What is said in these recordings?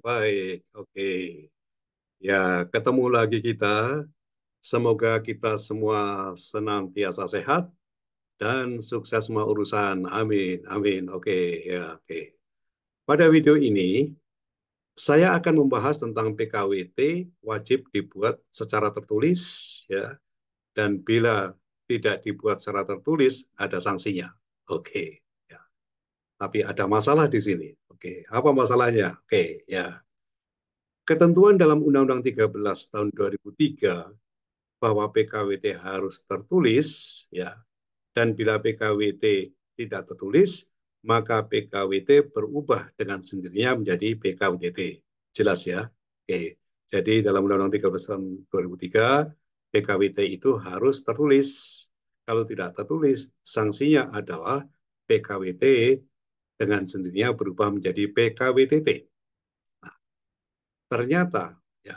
baik. Oke. Ya, ketemu lagi kita. Semoga kita semua senantiasa sehat dan sukses semua urusan. Amin. Amin. Oke, ya, oke. Pada video ini, saya akan membahas tentang PKWT wajib dibuat secara tertulis, ya, dan bila tidak dibuat secara tertulis, ada sanksinya. Oke, ya. Tapi ada masalah di sini. Oke, apa masalahnya? Oke, ya. Ketentuan dalam Undang-Undang 13 tahun 2003 bahwa PKWT harus tertulis, ya, dan bila PKWT tidak tertulis, maka PKWT berubah dengan sendirinya menjadi PKWTT. Jelas ya? Oke. Jadi dalam Undang-Undang 13 tahun 2003, PKWT itu harus tertulis. Kalau tidak tertulis, sanksinya adalah PKWT dengan sendirinya berubah menjadi PKWTT. Nah, ternyata ya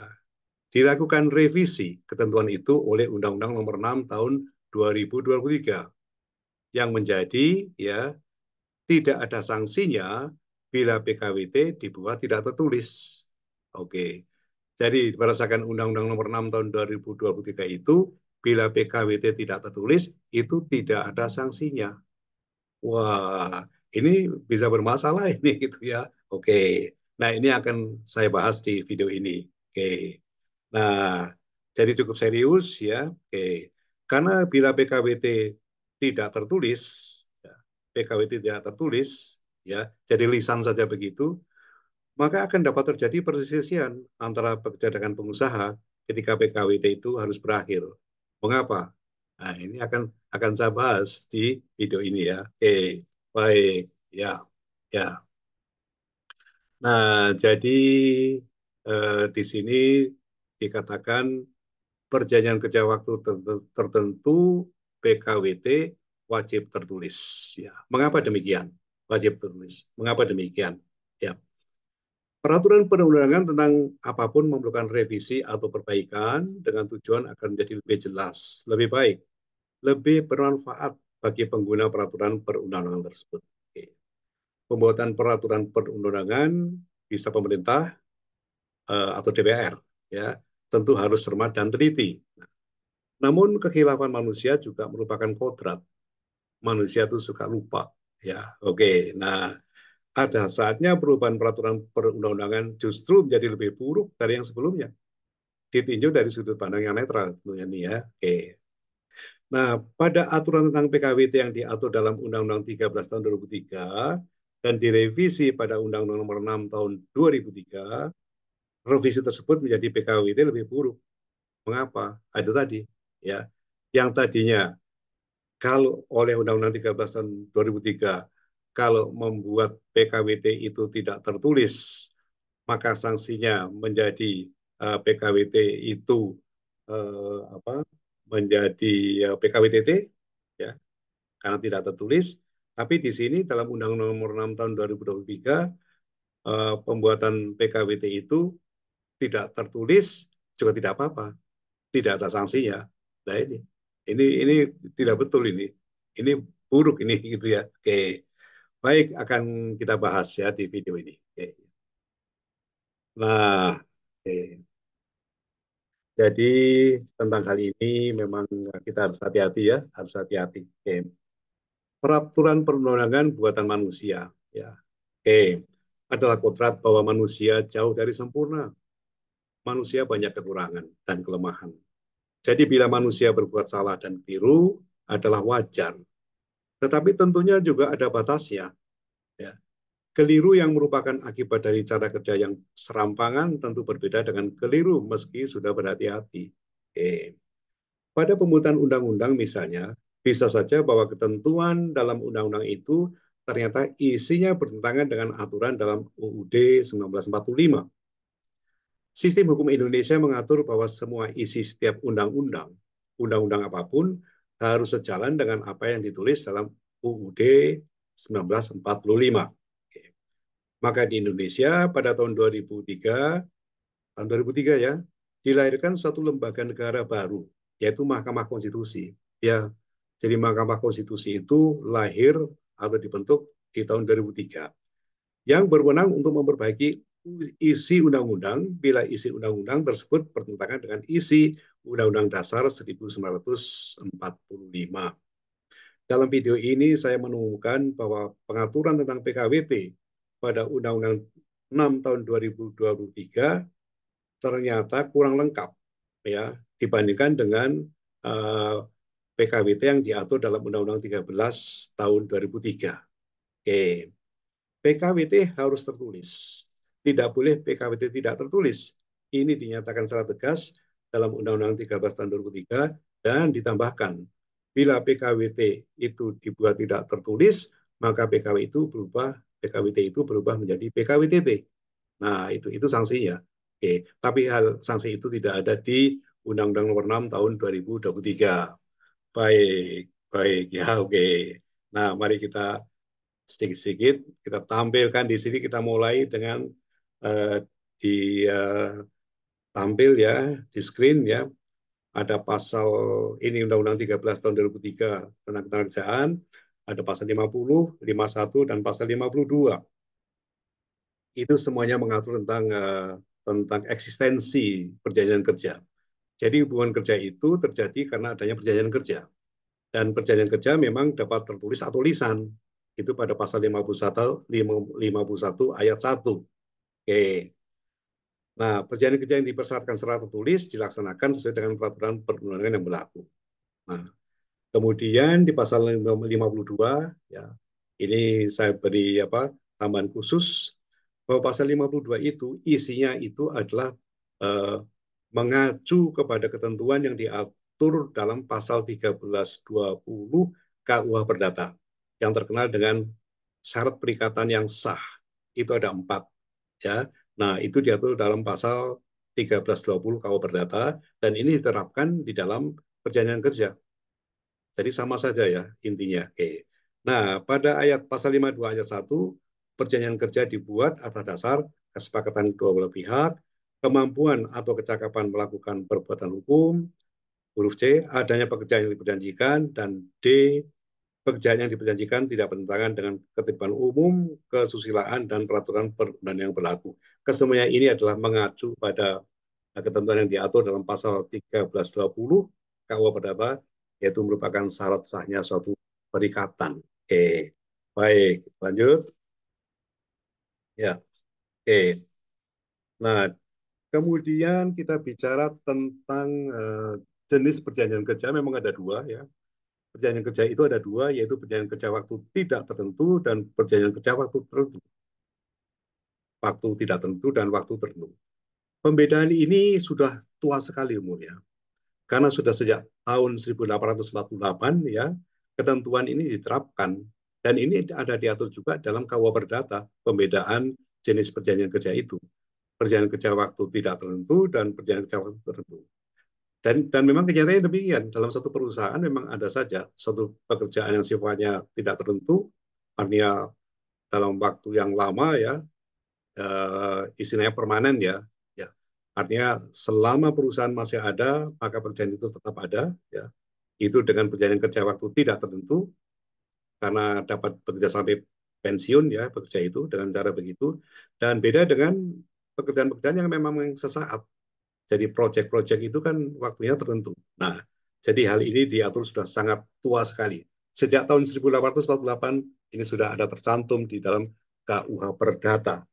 dilakukan revisi ketentuan itu oleh Undang-Undang Nomor 6 Tahun 2023 yang menjadi ya tidak ada sanksinya bila PKWT dibuat tidak tertulis. Oke. Jadi berdasarkan Undang-Undang Nomor 6 Tahun 2023 itu bila PKWT tidak tertulis itu tidak ada sanksinya. Wah, ini bisa bermasalah ini gitu ya. Oke. Nah, ini akan saya bahas di video ini. Oke. Nah, jadi cukup serius ya. Oke. Karena bila PKWT tidak tertulis, ya, PKWT tidak tertulis, ya, jadi lisan saja begitu, maka akan dapat terjadi perselisihan antara pekerja dengan pengusaha ketika PKWT itu harus berakhir. Mengapa? Nah, ini akan saya bahas di video ini ya. Oke, baik, ya, ya. Nah, jadi di sini dikatakan perjanjian kerja waktu tertentu PKWT wajib tertulis. Ya, mengapa demikian? Wajib tertulis. Mengapa demikian? Ya, peraturan perundang-undangan tentang apapun memerlukan revisi atau perbaikan dengan tujuan akan menjadi lebih jelas, lebih baik, lebih bermanfaat bagi pengguna peraturan perundang-undangan tersebut. Oke. Pembuatan peraturan perundang-undangan bisa pemerintah atau DPR, ya, tentu harus cermat dan teliti. Namun kekhilafan manusia juga merupakan kodrat. Manusia itu suka lupa. Ya, oke. Nah, ada saatnya perubahan peraturan perundang-undangan justru menjadi lebih buruk dari yang sebelumnya. Ditinjau dari sudut pandang yang netral tentunya nih ya. Oke. Nah, pada aturan tentang PKWT yang diatur dalam Undang-Undang 13 tahun 2003 dan direvisi pada Undang-Undang Nomor 6 tahun 2003, revisi tersebut menjadi PKWT lebih buruk. Mengapa? Itu tadi ya. Yang tadinya kalau oleh Undang-Undang 13 tahun 2003 kalau membuat PKWT itu tidak tertulis, maka sanksinya menjadi PKWT itu apa? Menjadi PKWTT ya, karena tidak tertulis. Tapi di sini dalam Undang-Undang Nomor 6 tahun 2023 pembuatan PKWT itu tidak tertulis juga tidak apa-apa, tidak ada sanksinya. Nah ini tidak betul ini. Ini buruk ini gitu ya. Oke. Baik, akan kita bahas ya di video ini. Oke. Nah, oke. Jadi tentang hal ini memang kita harus hati-hati ya, harus hati-hati. Oke. Peraturan perundangan buatan manusia ya. Oke. Adalah kodrat bahwa manusia jauh dari sempurna. Manusia banyak kekurangan dan kelemahan. Jadi bila manusia berbuat salah dan keliru adalah wajar. Tetapi tentunya juga ada batasnya. Ya. Keliru yang merupakan akibat dari cara kerja yang serampangan tentu berbeda dengan keliru meski sudah berhati-hati. Oke. Pada pembuatan undang-undang misalnya, bisa saja bahwa ketentuan dalam undang-undang itu ternyata isinya bertentangan dengan aturan dalam UUD 1945. Sistem hukum Indonesia mengatur bahwa semua isi setiap undang-undang, undang-undang apapun, harus sejalan dengan apa yang ditulis dalam UUD 1945. Maka di Indonesia pada tahun 2003 ya, dilahirkan suatu lembaga negara baru, yaitu Mahkamah Konstitusi. Ya, jadi Mahkamah Konstitusi itu lahir atau dibentuk di tahun 2003 yang berwenang untuk memperbaiki isi undang-undang bila isi undang-undang tersebut bertentangan dengan isi Undang-Undang Dasar 1945. Dalam video ini saya menemukan bahwa pengaturan tentang PKWT pada Undang-Undang 6 tahun 2023 ternyata kurang lengkap ya dibandingkan dengan uh, PKWT yang diatur dalam Undang-Undang 13 tahun 2003. Oke, PKWT harus tertulis. Tidak boleh PKWT tidak tertulis. Ini dinyatakan secara tegas dalam Undang-Undang 13 tahun 2003 dan ditambahkan bila PKWT itu dibuat tidak tertulis, maka PKWT itu berubah menjadi PKWTT. Nah, itu sanksinya. Oke, tapi hal sanksi itu tidak ada di Undang-Undang Nomor 6 tahun 2023. Baik, baik ya, oke. Nah, mari kita sedikit-sedikit kita tampilkan di sini. Kita mulai dengan uh, di tampil ya di screen ya. Ada pasal ini Undang-Undang 13 tahun 2003 tentang ketenagakerjaan, ada pasal 50, 51 dan pasal 52. Itu semuanya mengatur tentang eksistensi perjanjian kerja. Jadi hubungan kerja itu terjadi karena adanya perjanjian kerja. Dan perjanjian kerja memang dapat tertulis atau lisan. Itu pada pasal 51 ayat 1. Oke. Nah, perjanjian kerja yang dipersyaratkan secara tertulis dilaksanakan sesuai dengan peraturan perundang-undangan yang berlaku. Nah, kemudian di pasal 52 ya, ini saya beri tambahan khusus bahwa pasal 52 itu isinya itu adalah eh, mengacu kepada ketentuan yang diatur dalam pasal 1320 KUH Perdata yang terkenal dengan syarat perikatan yang sah. Itu ada 4 ya. Nah, itu diatur dalam pasal 1320 KUH Perdata dan ini diterapkan di dalam perjanjian kerja. Jadi sama saja ya intinya. Oke. Nah, pada ayat pasal 52 ayat 1, perjanjian kerja dibuat atas dasar kesepakatan kedua belah pihak, kemampuan atau kecakapan melakukan perbuatan hukum, huruf C, adanya pekerjaan yang diperjanjikan, dan D, pekerjaan yang diperjanjikan tidak bertentangan dengan ketertiban umum, kesusilaan, dan peraturan perundang yang berlaku. Kesemuanya ini adalah mengacu pada ketentuan yang diatur dalam pasal 1320 KUH Perdata, yaitu merupakan syarat sahnya suatu perikatan. Oke, baik, lanjut. Ya, oke. Nah, kemudian kita bicara tentang jenis perjanjian kerja. Memang ada dua ya. Perjanjian kerja itu ada dua, yaitu perjanjian kerja waktu tidak tertentu dan perjanjian kerja waktu tertentu. Waktu tidak tertentu dan waktu tertentu. Pembedaan ini sudah tua sekali umurnya. Karena sudah sejak tahun 1848 ya, ketentuan ini diterapkan. Dan ini ada diatur juga dalam KUH Perdata, pembedaan jenis perjanjian kerja itu. Perjanjian kerja waktu tidak tertentu dan perjanjian kerja waktu tertentu. Dan memang kenyataannya demikian. Dalam satu perusahaan memang ada saja satu pekerjaan yang sifatnya tidak tertentu, artinya dalam waktu yang lama ya, istilahnya permanen ya. Ya. Artinya selama perusahaan masih ada, maka pekerjaan itu tetap ada. Ya. Itu dengan perjanjian kerja waktu tidak tertentu, karena dapat bekerja sampai pensiun ya bekerja itu dengan cara begitu. Dan beda dengan pekerjaan-pekerjaan yang memang sesaat. Jadi proyek-proyek itu kan waktunya tertentu. Nah, jadi hal ini diatur sudah sangat tua sekali. Sejak tahun 1848 ini sudah ada tercantum di dalam KUH Perdata.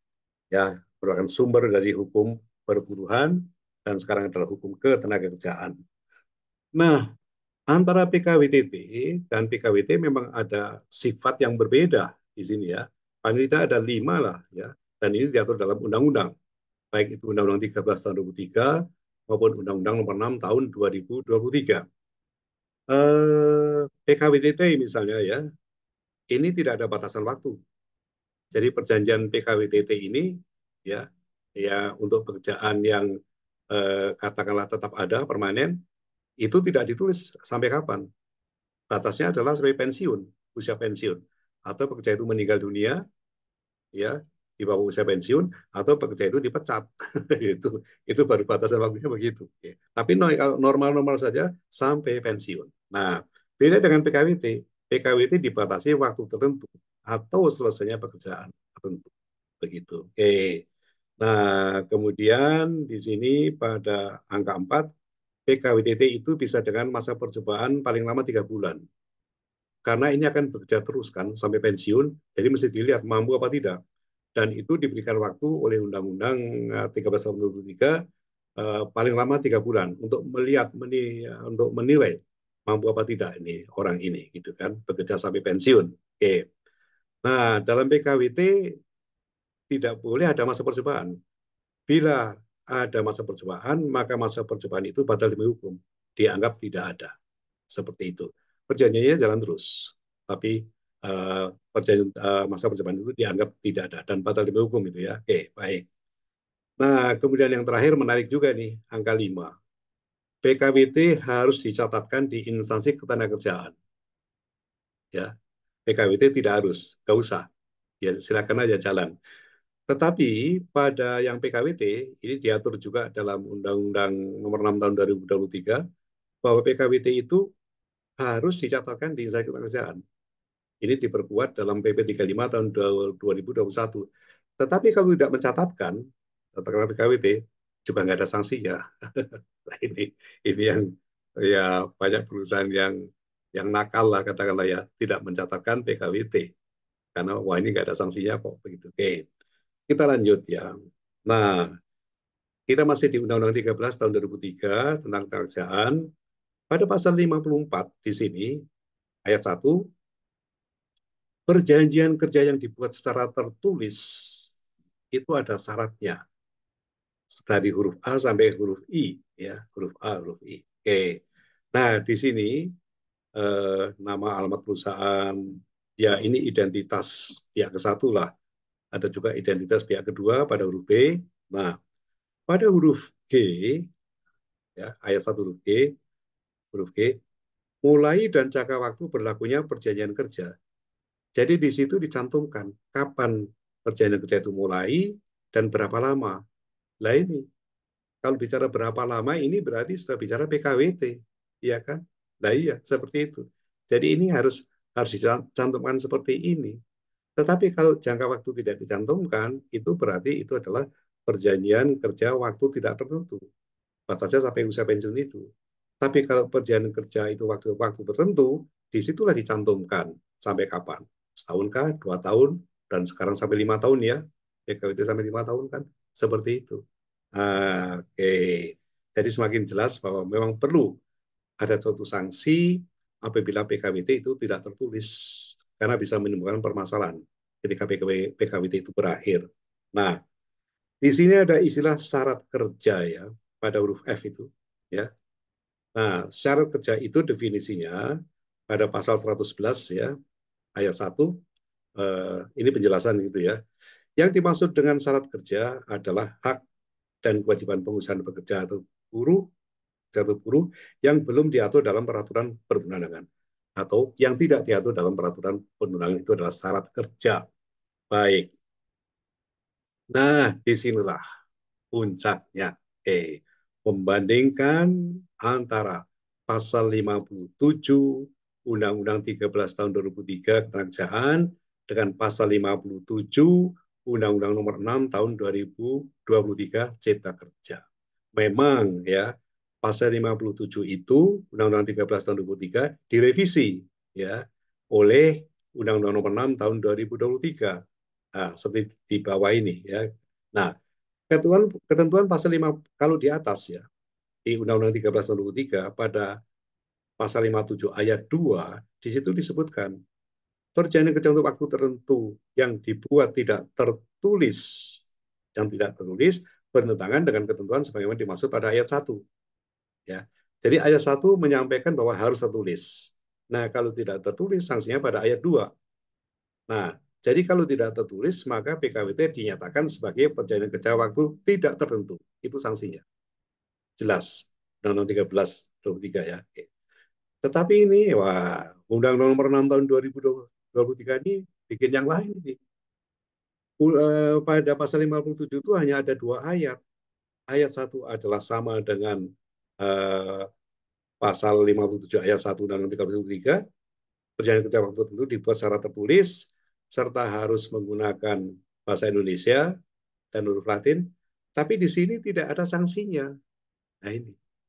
Ya, merupakan sumber dari hukum perburuhan dan sekarang adalah hukum ketenagakerjaan. Nah, antara PKWTT dan PKWT memang ada sifat yang berbeda di sini ya. Paling tidak ada 5 lah ya. Dan ini diatur dalam undang-undang. Baik itu Undang-Undang 13 tahun 2003 maupun Undang-Undang Nomor 6 tahun 2023. PKWTT misalnya ya, ini tidak ada batasan waktu. Jadi perjanjian PKWTT ini ya, ya untuk pekerjaan yang katakanlah tetap ada permanen, itu tidak ditulis sampai kapan. Batasnya adalah sampai pensiun, usia pensiun. Atau pekerja itu meninggal dunia, ya di bawah usia pensiun, atau pekerja itu dipecat. itu baru batasan waktunya begitu. Ya. Tapi kalau normal-normal saja sampai pensiun. Nah, beda dengan PKWT. PKWT dibatasi waktu tertentu atau selesainya pekerjaan tertentu. Begitu. Oke. Nah, kemudian di sini pada angka 4, PKWTT itu bisa dengan masa percobaan paling lama 3 bulan. Karena ini akan bekerja terus kan sampai pensiun, jadi mesti dilihat mampu apa tidak. Dan itu diberikan waktu oleh Undang-Undang 13 tahun 2003 paling lama 3 bulan untuk melihat untuk menilai mampu apa tidak ini orang ini gitu kan bekerja sampai pensiun. Oke. Nah, dalam PKWT tidak boleh ada masa percobaan. Bila ada masa percobaan, maka masa percobaan itu batal demi hukum. Dianggap tidak ada. Seperti itu. Perjanjiannya jalan terus. Tapi perjanjian masa percobaan itu dianggap tidak ada dan batal demi hukum itu ya. Oke, baik. Nah, kemudian yang terakhir menarik juga nih, angka 5. PKWT harus dicatatkan di instansi ketenagakerjaan. Ya, PKWT tidak harus, nggak usah. Ya, silakan aja jalan. Tetapi pada yang PKWT, ini diatur juga dalam Undang-Undang Nomor 6 Tahun 2023, bahwa PKWT itu harus dicatatkan di instansi ketenagakerjaan. Ini diperkuat dalam PP 35 tahun 2021. Tetapi kalau tidak mencatatkan, katakanlah PKWT, juga nggak ada sanksi ya. Nah, ini yang ya banyak perusahaan yang nakal lah katakanlah ya, tidak mencatatkan PKWT karena wah ini nggak ada sanksinya kok begitu. Oke, kita lanjut ya. Nah, kita masih di Undang-Undang 13 tahun 2003 tentang ketenagakerjaan. Pada pasal 54 di sini ayat 1, perjanjian kerja yang dibuat secara tertulis itu ada syaratnya dari huruf A sampai huruf I ya, huruf A, huruf I. Oke. Nah, di sini nama alamat perusahaan ya ini identitas pihak ke satu lah. Ada juga identitas pihak kedua pada huruf B. Nah, pada huruf G ya, ayat 1 huruf G mulai dan jangka waktu berlakunya perjanjian kerja. Jadi di situ dicantumkan kapan perjanjian kerja itu mulai dan berapa lama. Lah ini, kalau bicara berapa lama ini berarti sudah bicara PKWT, iya kan? Nah iya, seperti itu. Jadi ini harus harus dicantumkan seperti ini. Tetapi kalau jangka waktu tidak dicantumkan, itu berarti itu adalah perjanjian kerja waktu tidak tertentu. Batasnya sampai usia pensiun itu. Tapi kalau perjanjian kerja itu waktu-waktu tertentu, disitulah dicantumkan sampai kapan. Setahun kah, 2 tahun, dan sekarang sampai 5 tahun ya. PKWT sampai 5 tahun kan, seperti itu. Oke, jadi semakin jelas bahwa memang perlu ada suatu sanksi apabila PKWT itu tidak tertulis, karena bisa menimbulkan permasalahan ketika PKWT itu berakhir. Nah, di sini ada istilah syarat kerja ya, pada huruf F itu. Ya, nah, syarat kerja itu definisinya pada pasal 111 ya, ayat 1. Ini penjelasan gitu ya. Yang dimaksud dengan syarat kerja adalah hak dan kewajiban pengusaha dan pekerja atau buruh, yang belum diatur dalam peraturan perundang-undangan atau yang tidak diatur dalam peraturan perundang-undangan itu adalah syarat kerja. Baik. Nah, disinilah puncaknya. Membandingkan antara pasal 57 Undang-Undang 13 tahun 2003 ketenagakerjaan dengan pasal 57 Undang-Undang Nomor 6 tahun 2023 Cipta Kerja. Memang ya pasal 57 itu Undang-Undang 13 tahun 2003 direvisi ya oleh Undang-Undang Nomor 6 tahun 2023. Nah, seperti di bawah ini ya. Nah, ketentuan pasal 5 kalau di atas ya di Undang-Undang 13 tahun 2003 pada pasal 57 ayat 2 di situ disebutkan perjanjian kerja untuk waktu tertentu yang dibuat tidak tertulis bertentangan dengan ketentuan sebagaimana dimaksud pada ayat 1 ya. Jadi ayat 1 menyampaikan bahwa harus tertulis. Nah, kalau tidak tertulis sanksinya pada ayat 2. Nah, jadi kalau tidak tertulis maka PKWT dinyatakan sebagai perjanjian kerja waktu tidak tertentu. Itu sanksinya. Jelas. Undang-Undang 13 23 ya. Oke. Tetapi ini wah, Undang-Undang Nomor 6 tahun 2023 ini bikin yang lain ini. Pada pasal 57 itu hanya ada 2 ayat. Ayat 1 adalah sama dengan uh, pasal 57 ayat 1 Undang-Undang 33. Perjanjian kerja waktu tertentu dibuat secara tertulis serta harus menggunakan bahasa Indonesia dan huruf Latin, tapi di sini tidak ada sanksinya. Nah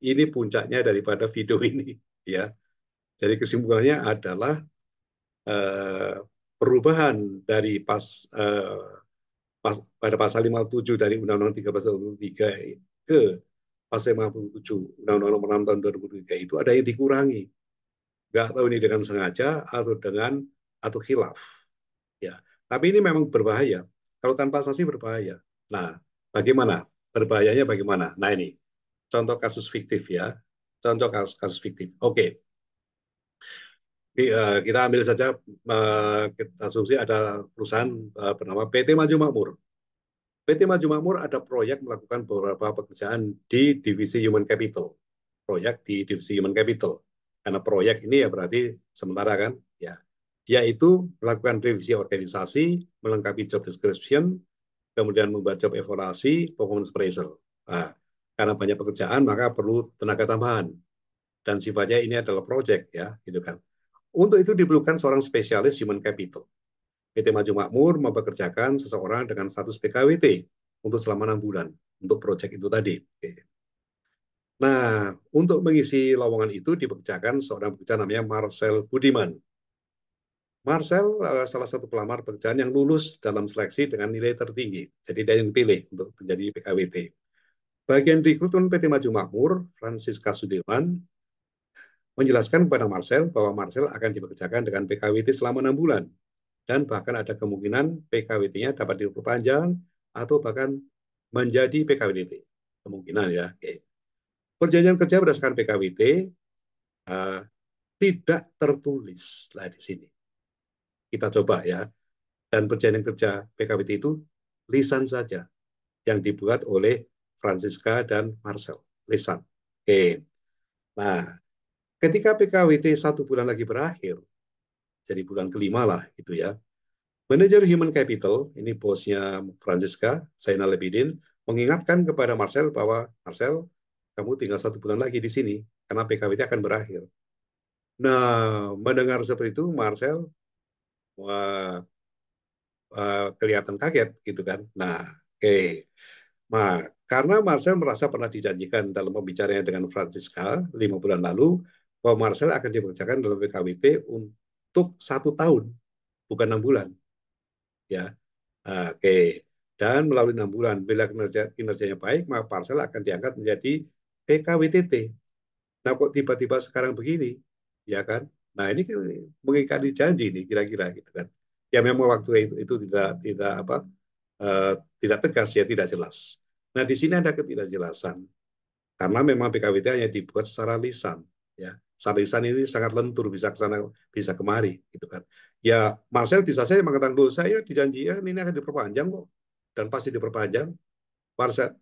ini puncaknya daripada video ini, ya. Jadi kesimpulannya adalah eh, perubahan dari pada pasal 57 dari Undang-Undang 13 ke pasal 57 Undang-Undang Nomor 6 Tahun 2003 itu ada yang dikurangi. Nggak tahu ini dengan sengaja atau khilaf. Ya, tapi ini memang berbahaya. Kalau tanpa sanksi berbahaya. Nah, bagaimana? Berbahayanya bagaimana? Nah ini contoh kasus fiktif ya. Contoh kasus fiktif. Oke, kita ambil saja kita asumsi ada perusahaan bernama PT Maju Makmur. PT Maju Makmur ada proyek melakukan beberapa pekerjaan di divisi Human Capital. Proyek di divisi Human Capital. Karena proyek ini ya berarti sementara kan, ya. Dia itu melakukan revisi organisasi, melengkapi job description, kemudian membuat job evaluasi, performance appraisal. Nah, karena banyak pekerjaan maka perlu tenaga tambahan dan sifatnya ini adalah proyek ya, gitu kan. Untuk itu diperlukan seorang spesialis human capital. PT Maju Makmur mempekerjakan seseorang dengan status PKWT untuk selama 6 bulan untuk proyek itu tadi. Nah, untuk mengisi lowongan itu dipekerjakan seorang pekerja namanya Marcel Budiman. Marcel adalah salah satu pelamar pekerjaan yang lulus dalam seleksi dengan nilai tertinggi. Jadi dia yang dipilih untuk menjadi PKWT. Bagian rekrutmen PT Maju Makmur, Francisca Sudirman, menjelaskan kepada Marcel bahwa Marcel akan dipekerjakan dengan PKWT selama 6 bulan. Dan bahkan ada kemungkinan PKWT-nya dapat diperpanjang atau bahkan menjadi PKWT. Kemungkinan ya. Oke. Perjanjian kerja berdasarkan PKWT tidak tertulis lah di sini. Kita coba ya. Dan perjanjian kerja PKWT itu lisan saja yang dibuat oleh Francisca dan Marcel. Lisan. Oke. Nah, ketika PKWT 1 bulan lagi berakhir, jadi bulan kelima lah gitu ya, manajer Human Capital, ini bosnya Francisca, Zainal Lebidin, mengingatkan kepada Marcel bahwa Marcel, kamu tinggal 1 bulan lagi di sini karena PKWT akan berakhir. Nah, mendengar seperti itu, Marcel wah, kelihatan kaget gitu kan. Nah, oke. Nah, karena Marcel merasa pernah dijanjikan dalam pembicaranya dengan Francisca 5 bulan lalu bahwa Marcel akan dipekerjakan dalam PKWT untuk 1 tahun, bukan 6 bulan. Ya, oke. Dan melalui 6 bulan, bila kinerjanya baik, maka Marcel akan diangkat menjadi PKWTT. Nah, kok tiba-tiba sekarang begini, ya kan? Nah, ini kan mengingkari janji nih, kira-kira gitu kan. Ya memang waktu itu tidak apa uh, tidak tegas ya, tidak jelas. Nah, di sini ada ketidakjelasan karena memang PKWT hanya dibuat secara lisan, ya. Secara lisan ini sangat lentur, bisa ke sana, bisa kemari, gitu kan. Ya, Marcel bisa saja mengatakan dulu saya dijanjikan ini akan diperpanjang kok, dan pasti diperpanjang. Marcel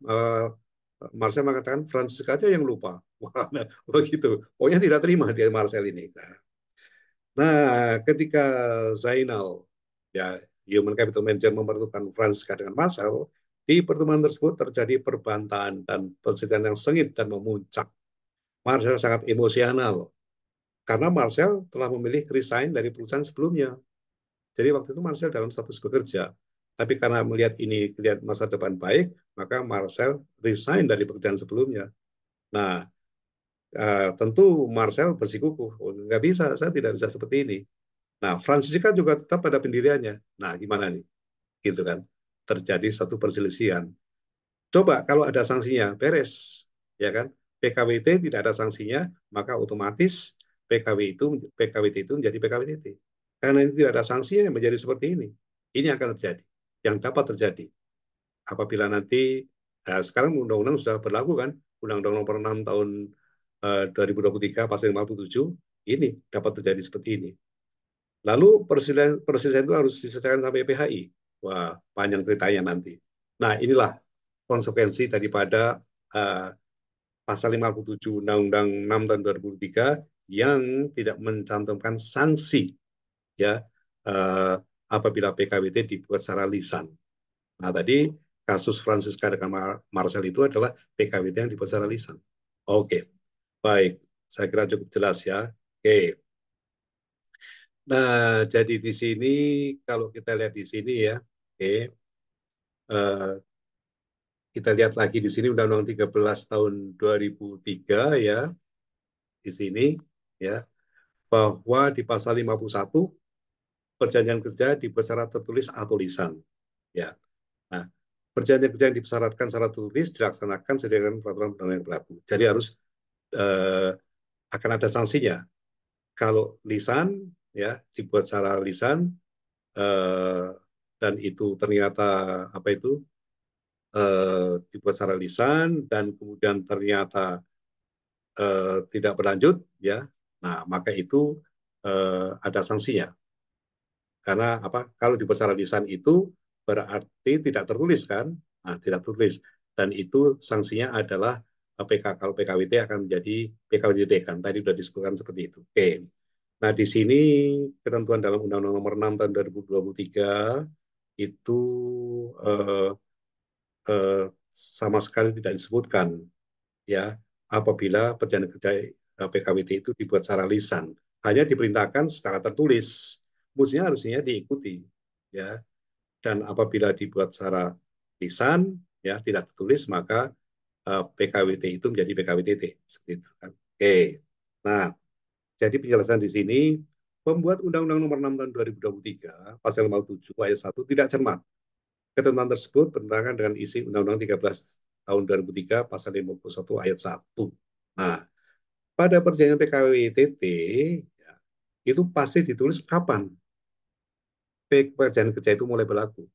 Marcel mengatakan Francis aja yang lupa. Wah, begitu. Pokoknya tidak terima dia Marcel ini. Nah, ketika Zainal, ya Human Capital Manager mempertemukan Francisca dengan Marcel, di pertemuan tersebut terjadi perbantahan dan perselisihan yang sengit dan memuncak. Marcel sangat emosional karena Marcel telah memilih resign dari perusahaan sebelumnya. Jadi waktu itu Marcel dalam status bekerja. Tapi karena melihat ini lihat masa depan baik, maka Marcel resign dari pekerjaan sebelumnya. Nah, tentu Marcel bersikukuh, oh, nggak bisa, saya tidak bisa seperti ini. Nah, Francisca juga tetap pada pendiriannya. Nah, gimana nih? Gitu kan. Terjadi satu perselisihan. Coba kalau ada sanksinya, beres. Ya kan? PKWT tidak ada sanksinya, maka otomatis PKWT itu menjadi PKWTT. Karena ini tidak ada sanksinya menjadi seperti ini. Ini akan terjadi. Yang dapat terjadi. Apabila nanti, sekarang undang-undang sudah berlaku kan, Undang-Undang Nomor 6 Tahun 2023 Pasal 57, ini dapat terjadi seperti ini. Lalu perselisihan itu harus diselesaikan sampai PHI. Wah, panjang ceritanya nanti. Nah, inilah konsekuensi daripada uh, pasal 57 Undang-Undang 6 tahun 2003 yang tidak mencantumkan sanksi ya uh, apabila PKWT dibuat secara lisan. Nah, tadi kasus Francisca dengan Marcel itu adalah PKWT yang dibuat secara lisan. Oke, baik. Saya kira cukup jelas ya. Oke. Nah, jadi di sini kalau kita lihat di sini ya, oke, kita lihat lagi di sini Undang-Undang 13 tahun 2003 ya, di sini ya, bahwa di pasal 51 perjanjian kerja dibuat secara tertulis atau lisan. Ya. Nah, perjanjian kerja yang dipersyaratkan secara tertulis dilaksanakan sesuai dengan peraturan undang-undang yang berlaku. Jadi harus eh, akan ada sanksinya. Kalau lisan ya dibuat secara lisan eh, dan itu ternyata apa itu dibuat secara lisan dan kemudian ternyata tidak berlanjut ya, nah maka itu ada sanksinya. Karena apa? Kalau di secara lisan itu berarti tidak tertulis kan? Nah, tidak tertulis dan itu sanksinya adalah PK. Kalau PKWT akan menjadi PKWT kan tadi sudah disebutkan seperti itu. Oke. Nah, di sini ketentuan dalam Undang-Undang Nomor 6 tahun 2023 itu eh, eh, sama sekali tidak disebutkan ya apabila perjanjian kerja PKWT itu dibuat secara lisan, hanya diperintahkan secara tertulis, mestinya harusnya diikuti ya. Dan apabila dibuat secara lisan ya tidak tertulis maka PKWT itu menjadi PKWTT seperti itu kan. Oke. Nah, jadi penjelasan di sini pembuat Undang-Undang Nomor 6 tahun 2023 pasal 57 ayat 1 tidak cermat. Ketentuan tersebut bertentangan dengan isi Undang-Undang 13 tahun 2003 pasal 51 ayat 1. Nah, pada perjanjian PKWTT ya, itu pasti ditulis kapan perjanjian kerja itu mulai berlaku.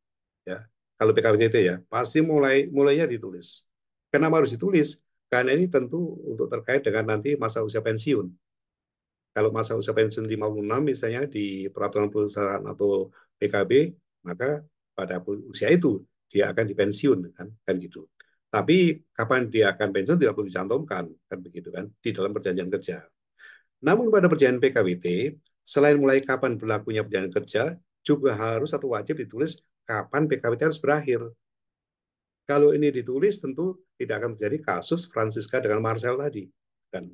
Ya, kalau PKWTT ya pasti mulainya ditulis. Kenapa harus ditulis? Karena ini tentu untuk terkait dengan nanti masa usia pensiun. Kalau masa usia pensiun 56 misalnya di peraturan perusahaan atau PKB, maka pada usia itu dia akan dipensiun kan gitu. Tapi kapan dia akan pensiun tidak perlu dicantumkan kan begitu kan di dalam perjanjian kerja. Namun pada perjanjian PKWT, selain mulai kapan berlakunya perjanjian kerja, juga harus atau wajib ditulis kapan PKWT harus berakhir. Kalau ini ditulis tentu tidak akan terjadi kasus Francisca dengan Marcel tadi kan.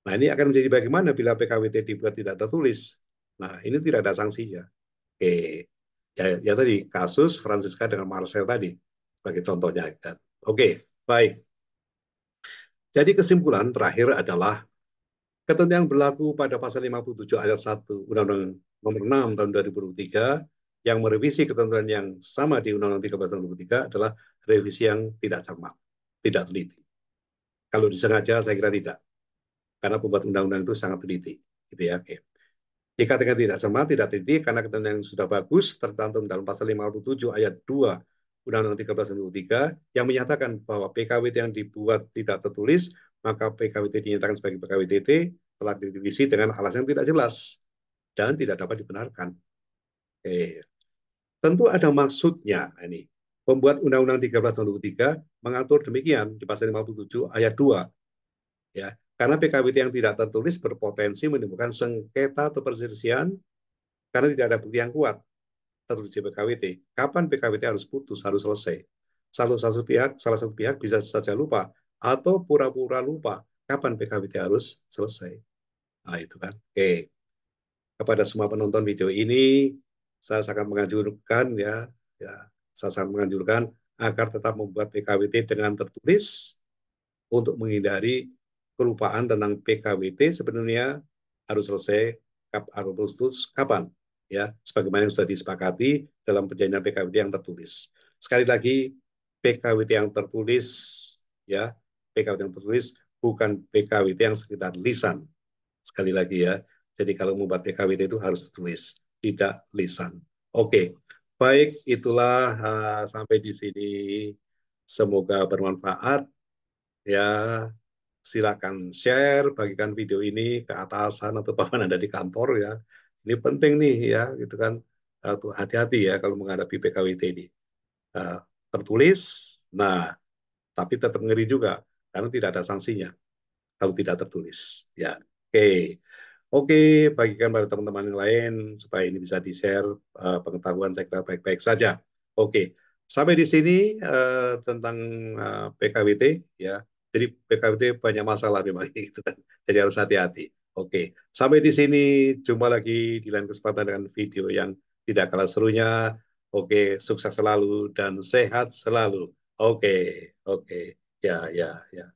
Nah, ini akan menjadi bagaimana bila PKWT dibuat tidak tertulis. Nah, ini tidak ada sanksinya. Oke. Ya tadi kasus Francisca dengan Marcel tadi sebagai contohnya kan. Oke, baik. Jadi kesimpulan terakhir adalah ketentuan yang berlaku pada pasal 57 ayat 1 Undang-Undang Nomor 6 tahun 2023 yang merevisi ketentuan yang sama di Undang-Undang 13 tahun 2003 adalah revisi yang tidak cermat, tidak teliti. Kalau disengaja saya kira tidak, karena pembuat undang-undang itu sangat teliti, gitu ya. Oke. Dikatakan tidak cermat, tidak teliti karena ketentuan yang sudah bagus tercantum dalam pasal 57 ayat 2 Undang-Undang 13 tahun 2003 yang menyatakan bahwa PKWT yang dibuat tidak tertulis, maka PKWT dinyatakan sebagai PKWTT telah direvisi dengan alasan yang tidak jelas dan tidak dapat dibenarkan. Oke. Tentu ada maksudnya ini. Pembuat Undang-Undang 13 tahun 2003 mengatur demikian di pasal 57 ayat 2 ya. Karena PKWT yang tidak tertulis berpotensi menimbulkan sengketa atau perselisihan karena tidak ada bukti yang kuat tertulis di PKWT. Kapan PKWT harus putus, harus selesai. Salah satu pihak bisa saja lupa atau pura-pura lupa kapan PKWT harus selesai. Nah, itu kan. Oke. Kepada semua penonton video ini, saya sangat menganjurkan ya, saya sangat menganjurkan agar tetap membuat PKWT dengan tertulis untuk menghindari kelupaan tentang PKWT sebenarnya harus selesai Agustus kapan ya sebagaimana yang sudah disepakati dalam perjanjian PKWT yang tertulis. Sekali lagi PKWT yang tertulis ya PKWT yang tertulis bukan PKWT yang sekedar lisan. Sekali lagi ya. Jadi kalau membuat PKWT itu harus tertulis, tidak lisan. Oke, baik itulah sampai di sini. Semoga bermanfaat ya. Silakan share, bagikan video ini ke atasan atau paman Anda di kantor ya. Ini penting nih ya, gitu kan. Hati-hati ya kalau menghadapi PKWT ini. Uh, Tertulis, nah, tapi tetap ngeri juga karena tidak ada sanksinya kalau tidak tertulis. Ya, oke. Oke, bagikan pada teman-teman yang lain supaya ini bisa di-share pengetahuan saya kira baik-baik saja. Oke, sampai di sini tentang PKWT ya. Jadi PKWT banyak masalah memang gitu kan. Jadi harus hati-hati. Oke, sampai di sini jumpa lagi di lain kesempatan dengan video yang tidak kalah serunya. Oke, sukses selalu dan sehat selalu. Oke, oke. Ya, ya, ya.